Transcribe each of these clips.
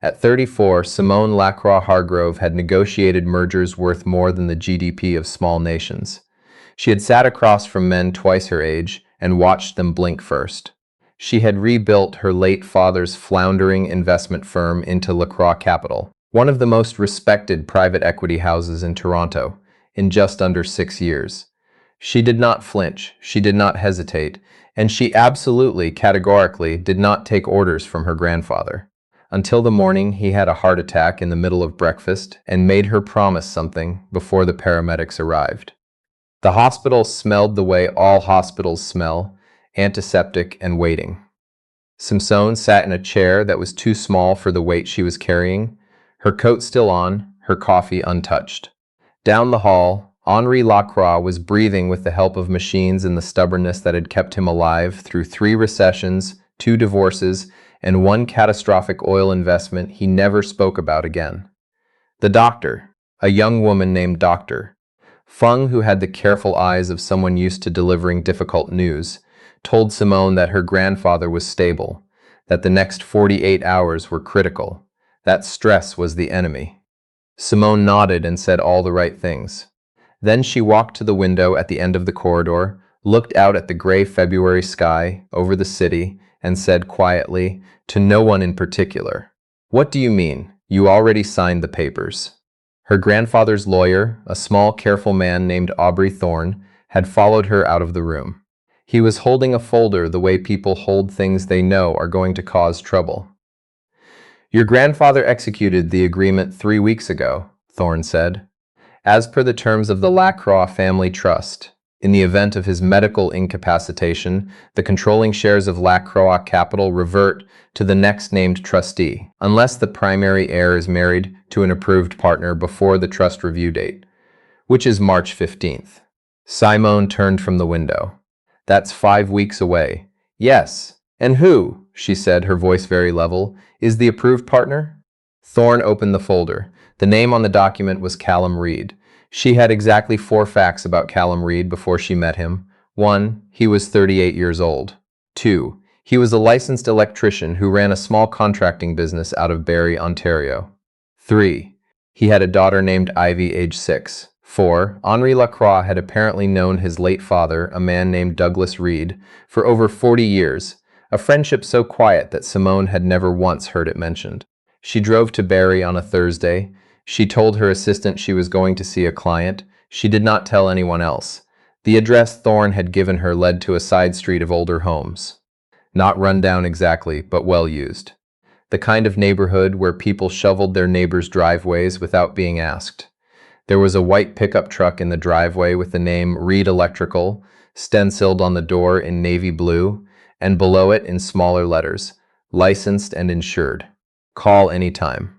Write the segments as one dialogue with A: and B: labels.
A: At 34, Simone Lacroix-Hargrove had negotiated mergers worth more than the GDP of small nations. She had sat across from men twice her age and watched them blink first. She had rebuilt her late father's floundering investment firm into Lacroix Capital, one of the most respected private equity houses in Toronto, in just under 6 years. She did not flinch, she did not hesitate, and she absolutely, categorically, did not take orders from her grandfather. Until the morning he had a heart attack in the middle of breakfast and made her promise something before the paramedics arrived. The hospital smelled the way all hospitals smell, antiseptic and waiting. Simone sat in a chair that was too small for the weight she was carrying, her coat still on, her coffee untouched. Down the hall, Henri Lacroix was breathing with the help of machines and the stubbornness that had kept him alive through 3 recessions, 2 divorces, and 1 catastrophic oil investment he never spoke about again. The doctor, a young woman named Dr. Fung, who had the careful eyes of someone used to delivering difficult news, told Simone that her grandfather was stable, that the next 48 hours were critical, that stress was the enemy. Simone nodded and said all the right things. Then she walked to the window at the end of the corridor, looked out at the gray February sky over the city, and said quietly, to no one in particular, "What do you mean? You already signed the papers." Her grandfather's lawyer, a small, careful man named Aubrey Thorne, had followed her out of the room. He was holding a folder the way people hold things they know are going to cause trouble. "Your grandfather executed the agreement 3 weeks ago," Thorne said. "As per the terms of the Lacroix family trust, in the event of his medical incapacitation, the controlling shares of Lacroix Capital revert to the next named trustee, unless the primary heir is married to an approved partner before the trust review date, which is March 15th. Simone turned from the window. "That's 5 weeks away." "Yes. And who," she said, her voice very level, "is the approved partner?" Thorne opened the folder. The name on the document was Callum Reid. She had exactly 4 facts about Callum Reid before she met him. 1. He was 38 years old. 2. He was a licensed electrician who ran a small contracting business out of Barrie, Ontario. 3. He had a daughter named Ivy, age 6. 4. Henri Lacroix had apparently known his late father, a man named Douglas Reid, for over 40 years, a friendship so quiet that Simone had never once heard it mentioned. She drove to Barrie on a Thursday. She told her assistant she was going to see a client. She did not tell anyone else. The address Thorne had given her led to a side street of older homes. Not run down exactly, but well used. The kind of neighborhood where people shoveled their neighbors' driveways without being asked. There was a white pickup truck in the driveway with the name Reid Electrical stenciled on the door in navy blue, and below it in smaller letters, licensed and insured. Call anytime.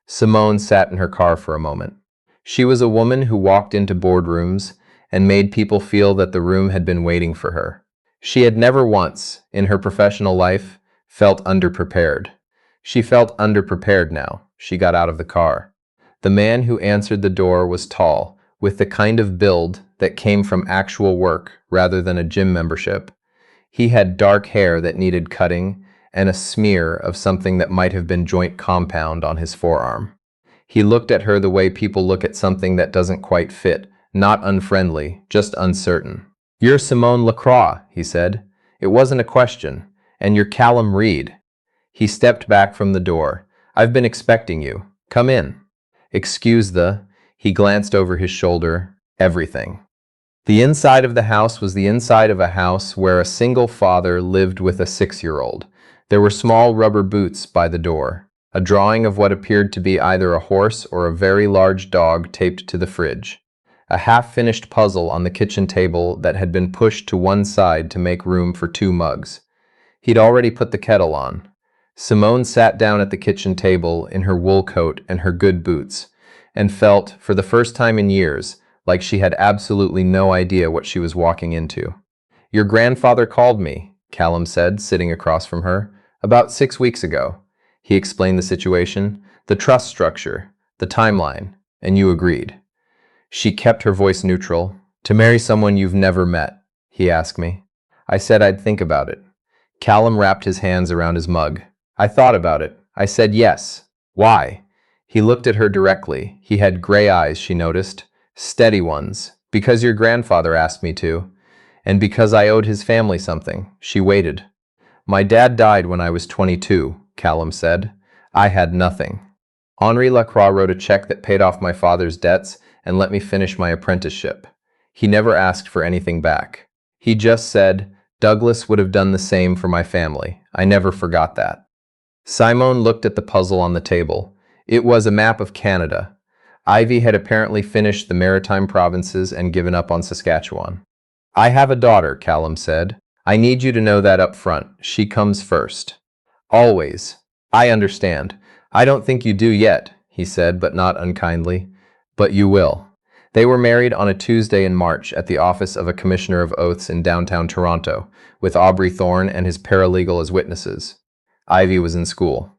A: Simone sat in her car for a moment. She was a woman who walked into boardrooms and made people feel that the room had been waiting for her. She had never once, in her professional life, felt underprepared. She felt underprepared now. She got out of the car. The man who answered the door was tall, with the kind of build that came from actual work rather than a gym membership. He had dark hair that needed cutting and a smear of something that might have been joint compound on his forearm. He looked at her the way people look at something that doesn't quite fit, not unfriendly, just uncertain. "You're Simone Lacroix," he said. "It wasn't a question. And you're Callum Reid." He stepped back from the door. "I've been expecting you. Come in." "Excuse the..." He glanced over his shoulder. "Everything." The inside of the house was the inside of a house where a single father lived with a 6-year-old. There were small rubber boots by the door, a drawing of what appeared to be either a horse or a very large dog taped to the fridge, a half-finished puzzle on the kitchen table that had been pushed to one side to make room for 2 mugs. He'd already put the kettle on. Simone sat down at the kitchen table in her wool coat and her good boots, and felt, for the first time in years, like she had absolutely no idea what she was walking into. "Your grandfather called me," Callum said, sitting across from her, "about 6 weeks ago. He explained the situation, the trust structure, the timeline, and you agreed." She kept her voice neutral. "To marry someone you've never met," he asked me. I said I'd think about it. Callum wrapped his hands around his mug. "I thought about it. I said yes. Why? He looked at her directly. He had gray eyes, she noticed. Steady ones. Because your grandfather asked me to. And because I owed his family something. She waited. My dad died when I was 22, Callum said. I had nothing. Henri Lacroix wrote a check that paid off my father's debts and let me finish my apprenticeship. He never asked for anything back. He just said, Douglas would have done the same for my family. I never forgot that. Simone looked at the puzzle on the table. It was a map of Canada. Ivy had apparently finished the Maritime provinces and given up on Saskatchewan. I have a daughter, Callum said. I need you to know that up front. She comes first. Always. I understand. I don't think you do yet, he said, but not unkindly. But you will. They were married on a Tuesday in March at the office of a commissioner of oaths in downtown Toronto, with Aubrey Thorne and his paralegal as witnesses. Ivy was in school.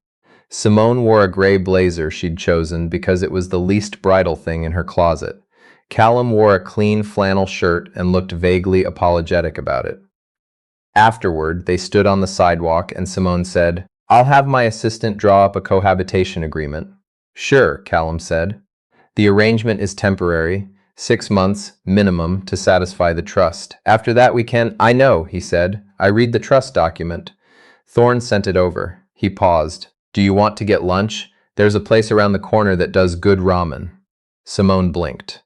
A: Simone wore a gray blazer she'd chosen because it was the least bridal thing in her closet. Callum wore a clean flannel shirt and looked vaguely apologetic about it. Afterward, they stood on the sidewalk and Simone said, I'll have my assistant draw up a cohabitation agreement. Sure, Callum said. The arrangement is temporary, 6 months, minimum, to satisfy the trust. After that we can— I know, he said. I read the trust document. Thorne sent it over. He paused. Do you want to get lunch? There's a place around the corner that does good ramen. Simone blinked.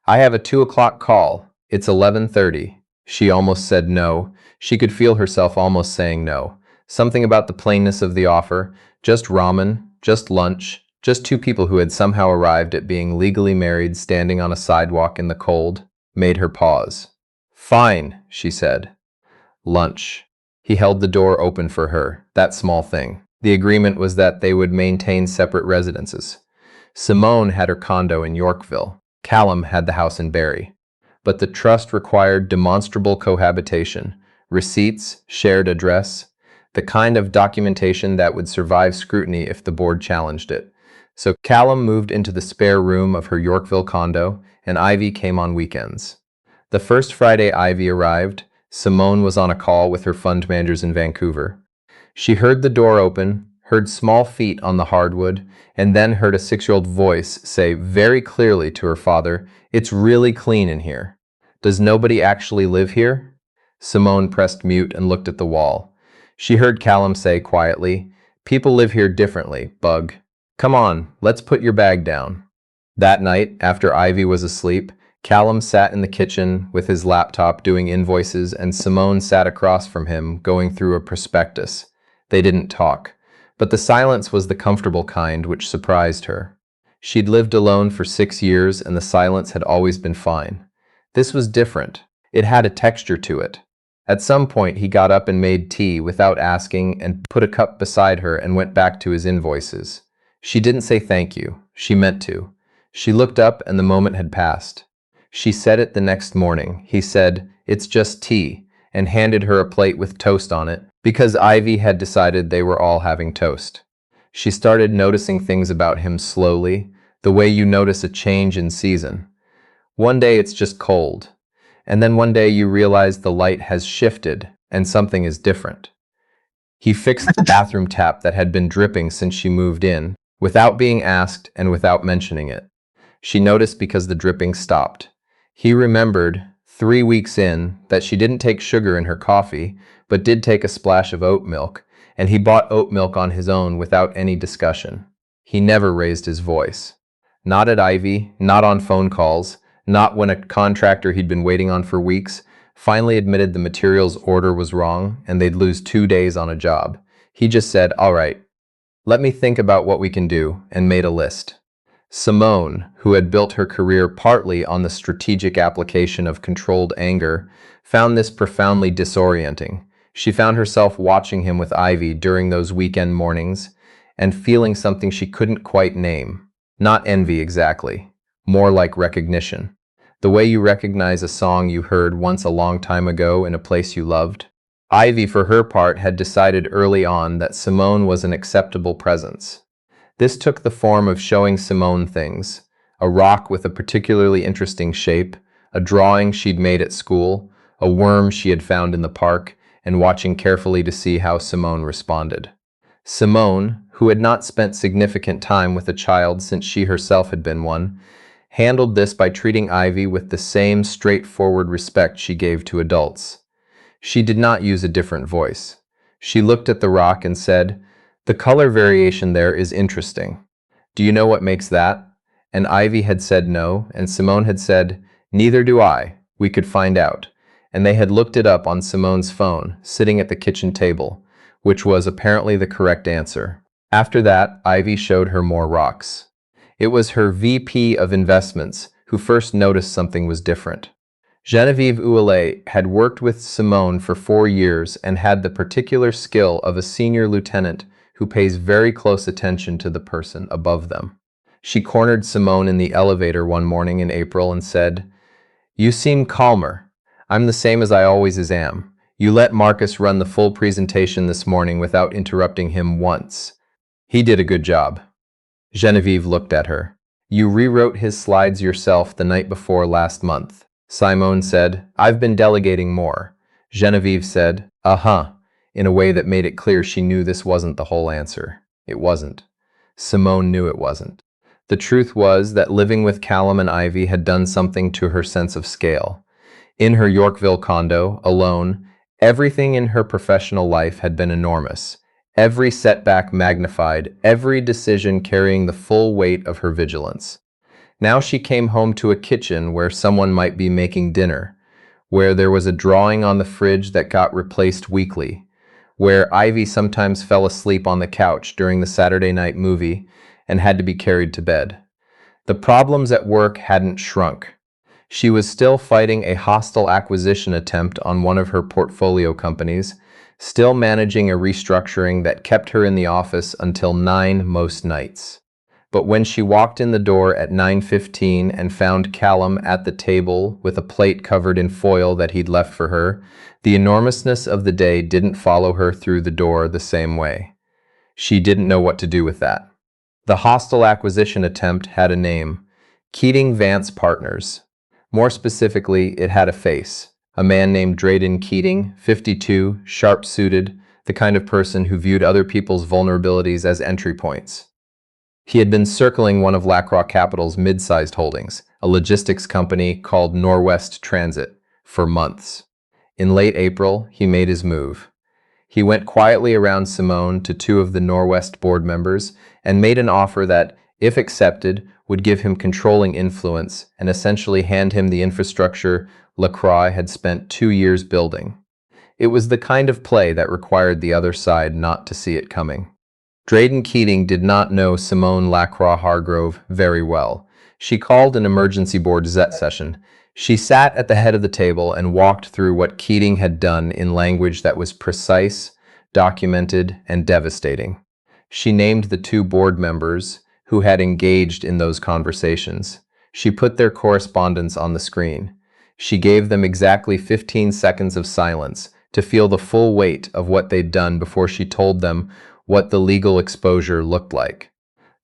A: I have a 2 o'clock call. It's 11:30. She almost said no. She could feel herself almost saying no. Something about the plainness of the offer, just ramen, just lunch, just two people who had somehow arrived at being legally married standing on a sidewalk in the cold, made her pause. Fine, she said. Lunch. He held the door open for her, that small thing. The agreement was that they would maintain separate residences. Simone had her condo in Yorkville. Callum had the house in Barrie. But the trust required demonstrable cohabitation, receipts, shared address, the kind of documentation that would survive scrutiny if the board challenged it. So Callum moved into the spare room of her Yorkville condo, and Ivy came on weekends. The first Friday Ivy arrived, Simone was on a call with her fund managers in Vancouver. She heard the door open, heard small feet on the hardwood, and then heard a 6-year-old voice say very clearly to her father, It's really clean in here. Does nobody actually live here? Simone pressed mute and looked at the wall. She heard Callum say quietly, People live here differently, Bug. Come on, let's put your bag down. That night, after Ivy was asleep, Callum sat in the kitchen with his laptop doing invoices and Simone sat across from him going through a prospectus. They didn't talk, but the silence was the comfortable kind which surprised her. She'd lived alone for 6 years and the silence had always been fine. This was different. It had a texture to it. At some point he got up and made tea without asking and put a cup beside her and went back to his invoices. She didn't say thank you. She meant to. She looked up and the moment had passed. She said it the next morning. He said, It's just tea, and handed her a plate with toast on it, because Ivy had decided they were all having toast. She started noticing things about him slowly, the way you notice a change in season. One day it's just cold, and then one day you realize the light has shifted and something is different. He fixed the bathroom tap that had been dripping since she moved in, without being asked and without mentioning it. She noticed because the dripping stopped. He remembered, 3 weeks in, that she didn't take sugar in her coffee, but did take a splash of oat milk, and he bought oat milk on his own without any discussion. He never raised his voice. Not at Ivy, not on phone calls, not when a contractor he'd been waiting on for weeks finally admitted the materials order was wrong and they'd lose 2 days on a job. He just said, All right, let me think about what we can do, and made a list. Simone, who had built her career partly on the strategic application of controlled anger, found this profoundly disorienting. She found herself watching him with Ivy during those weekend mornings and feeling something she couldn't quite name. Not envy exactly, more like recognition. The way you recognize a song you heard once a long time ago in a place you loved. Ivy, for her part, had decided early on that Simone was an acceptable presence. This took the form of showing Simone things, a rock with a particularly interesting shape, a drawing she'd made at school, a worm she had found in the park, and watching carefully to see how Simone responded. Simone, who had not spent significant time with a child since she herself had been one, handled this by treating Ivy with the same straightforward respect she gave to adults. She did not use a different voice. She looked at the rock and said, "The color variation there is interesting. Do you know what makes that?" And Ivy had said no, and Simone had said, "Neither do I. We could find out." And they had looked it up on Simone's phone, sitting at the kitchen table, which was apparently the correct answer. After that, Ivy showed her more rocks. It was her VP of investments who first noticed something was different. Genevieve Ouellet had worked with Simone for 4 years and had the particular skill of a senior lieutenant who pays very close attention to the person above them. She cornered Simone in the elevator one morning in April and said, "You seem calmer. I'm the same as I always am. You let Marcus run the full presentation this morning without interrupting him once. He did a good job." Genevieve looked at her. "You rewrote his slides yourself the night before last month." Simone said, "I've been delegating more." Genevieve said, "Uh-huh," in a way that made it clear she knew this wasn't the whole answer. It wasn't. Simone knew it wasn't. The truth was that living with Callum and Ivy had done something to her sense of scale. In her Yorkville condo, alone, everything in her professional life had been enormous. Every setback magnified, every decision carrying the full weight of her vigilance. Now she came home to a kitchen where someone might be making dinner, where there was a drawing on the fridge that got replaced weekly, where Ivy sometimes fell asleep on the couch during the Saturday night movie and had to be carried to bed. The problems at work hadn't shrunk. She was still fighting a hostile acquisition attempt on one of her portfolio companies, still managing a restructuring that kept her in the office until 9 most nights. But when she walked in the door at 9:15 and found Callum at the table with a plate covered in foil that he'd left for her, the enormousness of the day didn't follow her through the door the same way. She didn't know what to do with that. The hostile acquisition attempt had a name: Keating Vance Partners. More specifically, it had a face. A man named Drayden Keating, 52, sharp-suited, the kind of person who viewed other people's vulnerabilities as entry points. He had been circling one of Lacroix Capital's mid-sized holdings, a logistics company called Norwest Transit, for months. In late April, he made his move. He went quietly around Simone to 2 of the Norwest board members and made an offer that, if accepted, would give him controlling influence and essentially hand him the infrastructure Lacroix had spent 2 years building. It was the kind of play that required the other side not to see it coming. Drayden Keating did not know Simone Lacroix-Hargrove very well. She called an emergency board session. She sat at the head of the table and walked through what Keating had done in language that was precise, documented, and devastating. She named the 2 board members who had engaged in those conversations. She put their correspondence on the screen. She gave them exactly 15 seconds of silence to feel the full weight of what they'd done before she told them what the legal exposure looked like.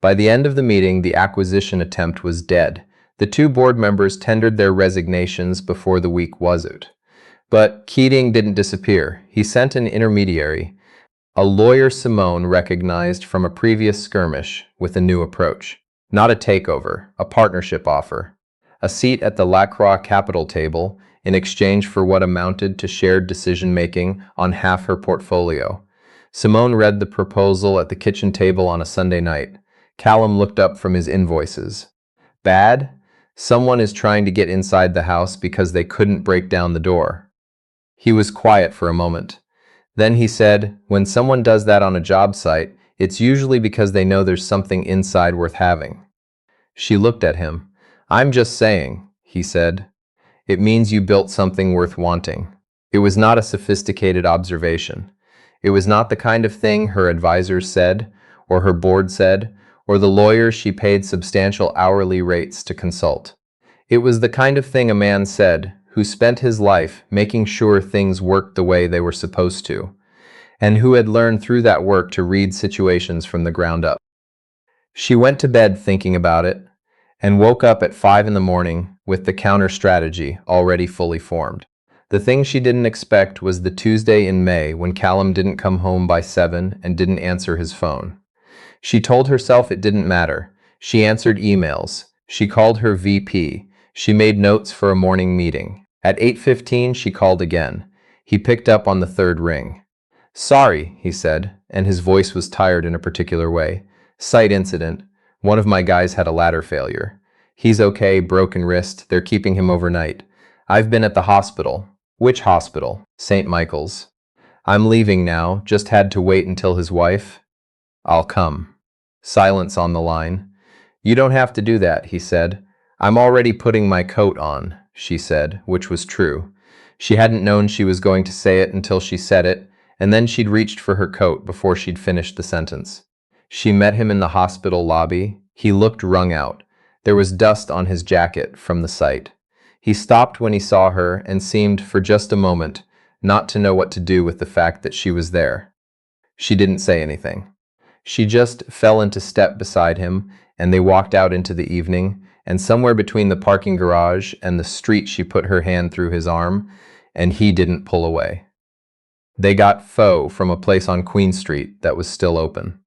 A: By the end of the meeting, the acquisition attempt was dead. The 2 board members tendered their resignations before the week was out. But Keating didn't disappear. He sent an intermediary, a lawyer Simone recognized from a previous skirmish, with a new approach. Not a takeover, a partnership offer. A seat at the Lacroix Capital table in exchange for what amounted to shared decision-making on half her portfolio. Simone read the proposal at the kitchen table on a Sunday night. Callum looked up from his invoices. Bad? Someone is trying to get inside the house because they couldn't break down the door. He was quiet for a moment. Then he said, "When someone does that on a job site, it's usually because they know there's something inside worth having." She looked at him. "I'm just saying," he said. "It means you built something worth wanting." It was not a sophisticated observation. It was not the kind of thing her advisors said, or her board said, or the lawyers she paid substantial hourly rates to consult. It was the kind of thing a man said who spent his life making sure things worked the way they were supposed to, and who had learned through that work to read situations from the ground up. She went to bed thinking about it, and woke up at 5 in the morning with the counter strategy already fully formed. The thing she didn't expect was the Tuesday in May when Callum didn't come home by 7 and didn't answer his phone. She told herself it didn't matter. She answered emails. She called her VP. She made notes for a morning meeting. At 8:15, she called again. He picked up on the third ring. "Sorry," he said, and his voice was tired in a particular way. "Site incident. One of my guys had a ladder failure. He's okay, broken wrist. They're keeping him overnight. I've been at the hospital." "Which hospital?" "St. Michael's." "I'm leaving now. Just had to wait until his wife." "I'll come." Silence on the line. "You don't have to do that," he said. "I'm already putting my coat on," she said, which was true. She hadn't known she was going to say it until she said it, and then she'd reached for her coat before she'd finished the sentence. She met him in the hospital lobby. He looked wrung out. There was dust on his jacket from the site. He stopped when he saw her and seemed, for just a moment, not to know what to do with the fact that she was there. She didn't say anything. She just fell into step beside him, and they walked out into the evening, and somewhere between the parking garage and the street she put her hand through his arm, and he didn't pull away. They got pho from a place on Queen Street that was still open.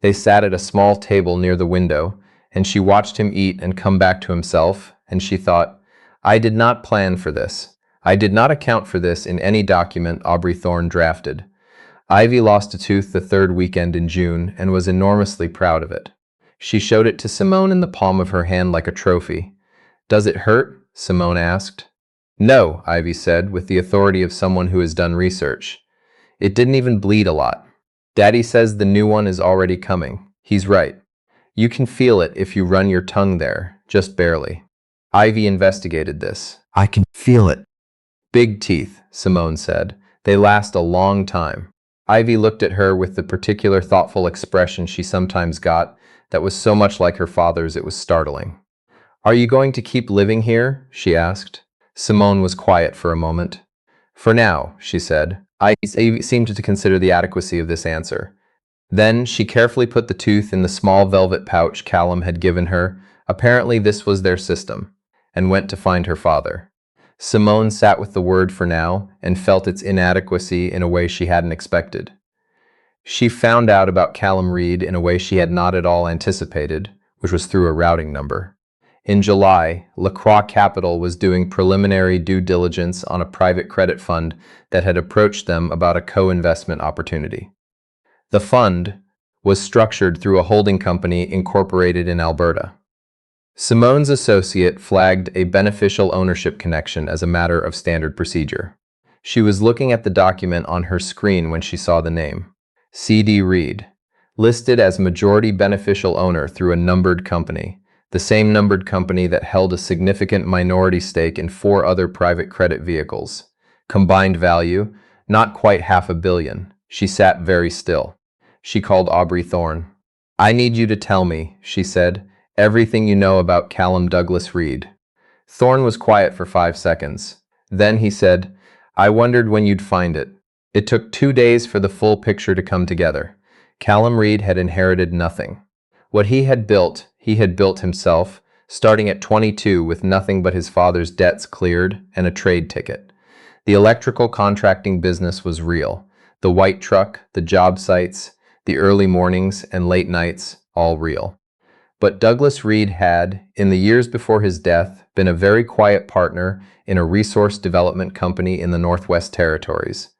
A: They sat at a small table near the window, and she watched him eat and come back to himself, and she thought, "I did not plan for this. I did not account for this in any document Aubrey Thorne drafted." Ivy lost a tooth the third weekend in June and was enormously proud of it. She showed it to Simone in the palm of her hand like a trophy. "Does it hurt?" Simone asked. "No," Ivy said, with the authority of someone who has done research. "It didn't even bleed a lot. Daddy says the new one is already coming. He's right. You can feel it if you run your tongue there, just barely." Ivy investigated this. "I can feel it." "Big teeth," Simone said. "They last a long time." Ivy looked at her with the particular thoughtful expression she sometimes got that was so much like her father's it was startling. "Are you going to keep living here?" she asked. Simone was quiet for a moment. "For now," she said. Ivy seemed to consider the adequacy of this answer. Then she carefully put the tooth in the small velvet pouch Callum had given her. Apparently this was their system, and went to find her father. Simone sat with the word "for now" and felt its inadequacy in a way she hadn't expected. She found out about Callum Reed in a way she had not at all anticipated, which was through a routing number. In July, Lacroix Capital was doing preliminary due diligence on a private credit fund that had approached them about a co-investment opportunity. The fund was structured through a holding company incorporated in Alberta. Simone's associate flagged a beneficial ownership connection as a matter of standard procedure. She was looking at the document on her screen when she saw the name. C.D. Reed, listed as majority beneficial owner through a numbered company, the same numbered company that held a significant minority stake in 4 other private credit vehicles. Combined value, not quite $500 million. She sat very still. She called Aubrey Thorne. "I need you to tell me," she said, "everything you know about Callum Douglas Reed." Thorne was quiet for 5 seconds. Then he said, "I wondered when you'd find it. It took 2 days for the full picture to come together. Callum Reed had inherited nothing. What he had built himself, starting at 22 with nothing but his father's debts cleared and a trade ticket. The electrical contracting business was real. The white truck, the job sites, the early mornings and late nights, all real. But Douglas Reed had, in the years before his death, been a very quiet partner in a resource development company in the Northwest Territories.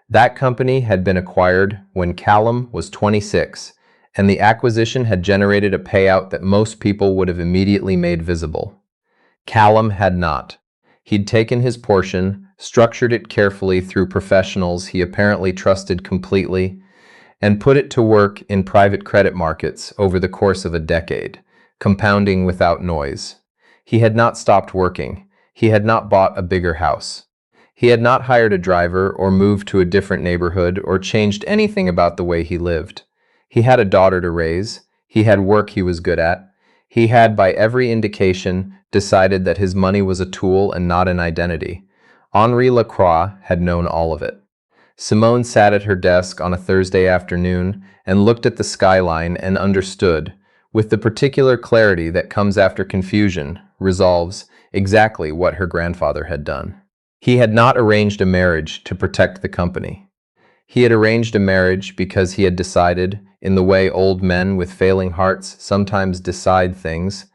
A: That company had been acquired when Callum was 26, and the acquisition had generated a payout that most people would have immediately made visible. Callum had not. He'd taken his portion, structured it carefully through professionals he apparently trusted completely, and put it to work in private credit markets over the course of a decade, compounding without noise. He had not stopped working. He had not bought a bigger house. He had not hired a driver or moved to a different neighborhood or changed anything about the way he lived. He had a daughter to raise. He had work he was good at. He had, by every indication, decided that his money was a tool and not an identity. Henri Lacroix had known all of it. Simone sat at her desk on a Thursday afternoon and looked at the skyline and understood, with the particular clarity that comes after confusion, resolves, exactly what her grandfather had done. He had not arranged a marriage to protect the company. He had arranged a marriage because he had decided, in the way old men with failing hearts sometimes decide things,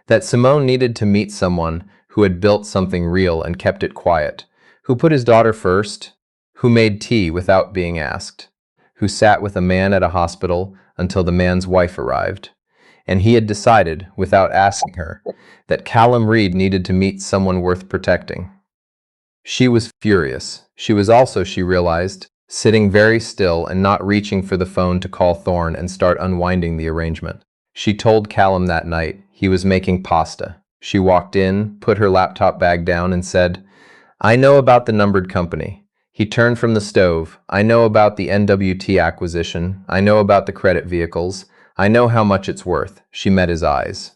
A: that Simone needed to meet someone who had built something real and kept it quiet, who put his daughter first, who made tea without being asked, who sat with a man at a hospital until the man's wife arrived. And he had decided, without asking her, that Callum Reed needed to meet someone worth protecting. She was furious. She was also, she realized, sitting very still and not reaching for the phone to call Thorne and start unwinding the arrangement. She told Callum that night he was making pasta. She walked in, put her laptop bag down, and said, "I know about the numbered company." He turned from the stove. "I know about the NWT acquisition. I know about the credit vehicles. I know how much it's worth." She met his eyes.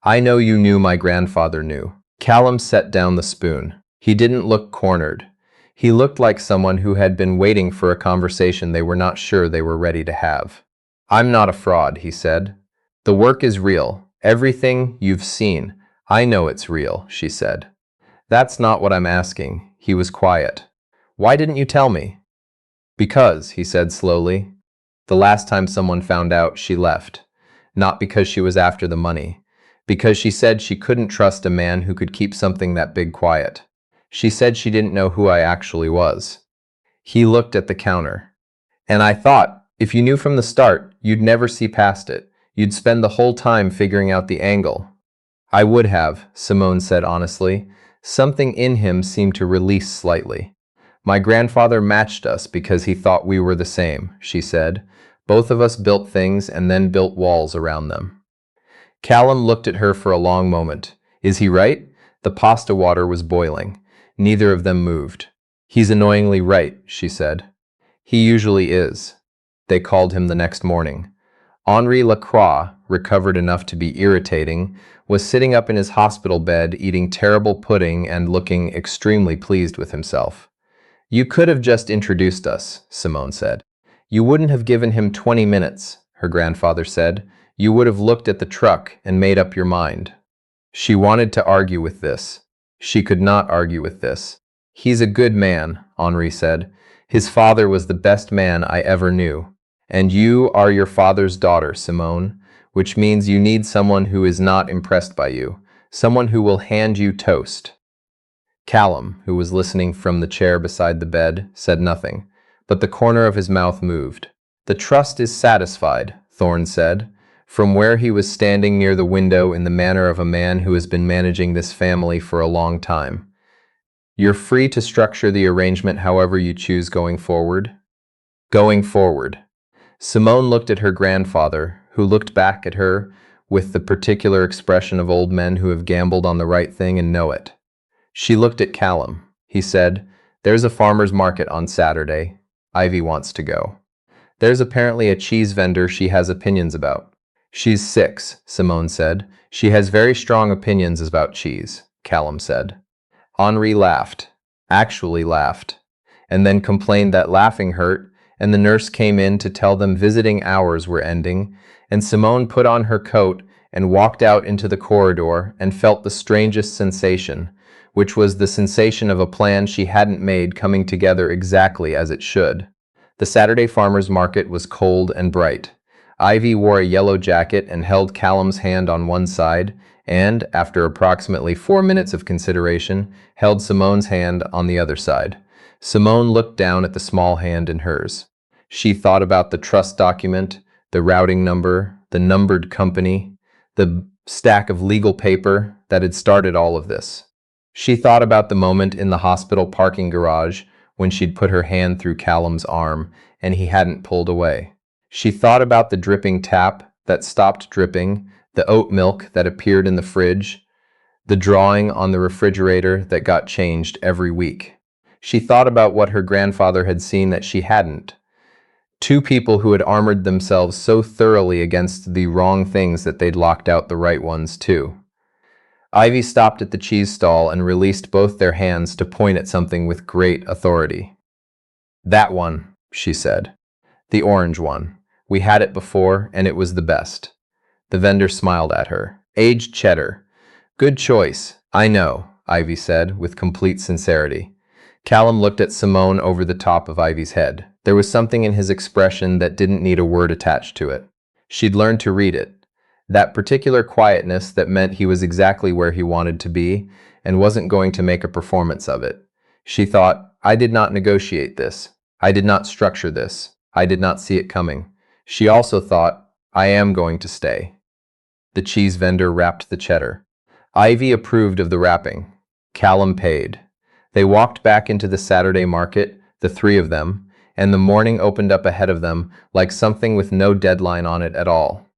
A: "I know you knew my grandfather knew." Callum set down the spoon. He didn't look cornered. He looked like someone who had been waiting for a conversation they were not sure they were ready to have. "I'm not a fraud," he said. "The work is real. Everything you've seen. I know it's real," she said. "That's not what I'm asking." He was quiet. "Why didn't you tell me?" "Because," he said slowly, "the last time someone found out, she left. Not because she was after the money. Because she said she couldn't trust a man who could keep something that big quiet. She said she didn't know who I actually was." He looked at the counter. "And I thought, if you knew from the start, you'd never see past it. You'd spend the whole time figuring out the angle." "I would have," Simone said honestly. Something in him seemed to release slightly. "My grandfather matched us because he thought we were the same," she said. "Both of us built things and then built walls around them." Callum looked at her for a long moment. Is he right? The pasta water was boiling. Neither of them moved. "He's annoyingly right," she said. "He usually is." They called him the next morning. Henri Lacroix, recovered enough to be irritating, was sitting up in his hospital bed eating terrible pudding and looking extremely pleased with himself. "You could have just introduced us," Simone said. "You wouldn't have given him 20 minutes, her grandfather said. "You would have looked at the truck and made up your mind." She wanted to argue with this. She could not argue with this. "He's a good man," Henri said. "His father was the best man I ever knew. And you are your father's daughter, Simone, which means you need someone who is not impressed by you, someone who will hand you toast." Callum, who was listening from the chair beside the bed, said nothing, but the corner of his mouth moved. "The trust is satisfied," Thorne said, from where he was standing near the window in the manner of a man who has been managing this family for a long time. "You're free to structure the arrangement however you choose going forward." Going forward. Simone looked at her grandfather, who looked back at her with the particular expression of old men who have gambled on the right thing and know it. She looked at Callum. He said, "There's a farmer's market on Saturday. Ivy wants to go. There's apparently a cheese vendor she has opinions about." "She's 6, Simone said. "She has very strong opinions about cheese," Callum said. Henri laughed, actually laughed, and then complained that laughing hurt, and the nurse came in to tell them visiting hours were ending, and Simone put on her coat and walked out into the corridor and felt the strangest sensation, which was the sensation of a plan she hadn't made coming together exactly as it should. The Saturday farmer's market was cold and bright. Ivy wore a yellow jacket and held Callum's hand on one side, and, after approximately 4 minutes of consideration, held Simone's hand on the other side. Simone looked down at the small hand in hers. She thought about the trust document, the routing number, the numbered company, the stack of legal paper that had started all of this. She thought about the moment in the hospital parking garage when she'd put her hand through Callum's arm and he hadn't pulled away. She thought about the dripping tap that stopped dripping, the oat milk that appeared in the fridge, the drawing on the refrigerator that got changed every week. She thought about what her grandfather had seen that she hadn't. 2 people who had armored themselves so thoroughly against the wrong things that they'd locked out the right ones too. Ivy stopped at the cheese stall and released both their hands to point at something with great authority. "That one," she said. "The orange one. We had it before, and it was the best." The vendor smiled at her. "Aged cheddar. Good choice, I know," Ivy said, with complete sincerity. Callum looked at Simone over the top of Ivy's head. There was something in his expression that didn't need a word attached to it. She'd learned to read it. That particular quietness that meant he was exactly where he wanted to be and wasn't going to make a performance of it. She thought, I did not negotiate this. I did not structure this. I did not see it coming. She also thought, I am going to stay. The cheese vendor wrapped the cheddar. Ivy approved of the wrapping. Callum paid. They walked back into the Saturday market, the three of them, and the morning opened up ahead of them like something with no deadline on it at all.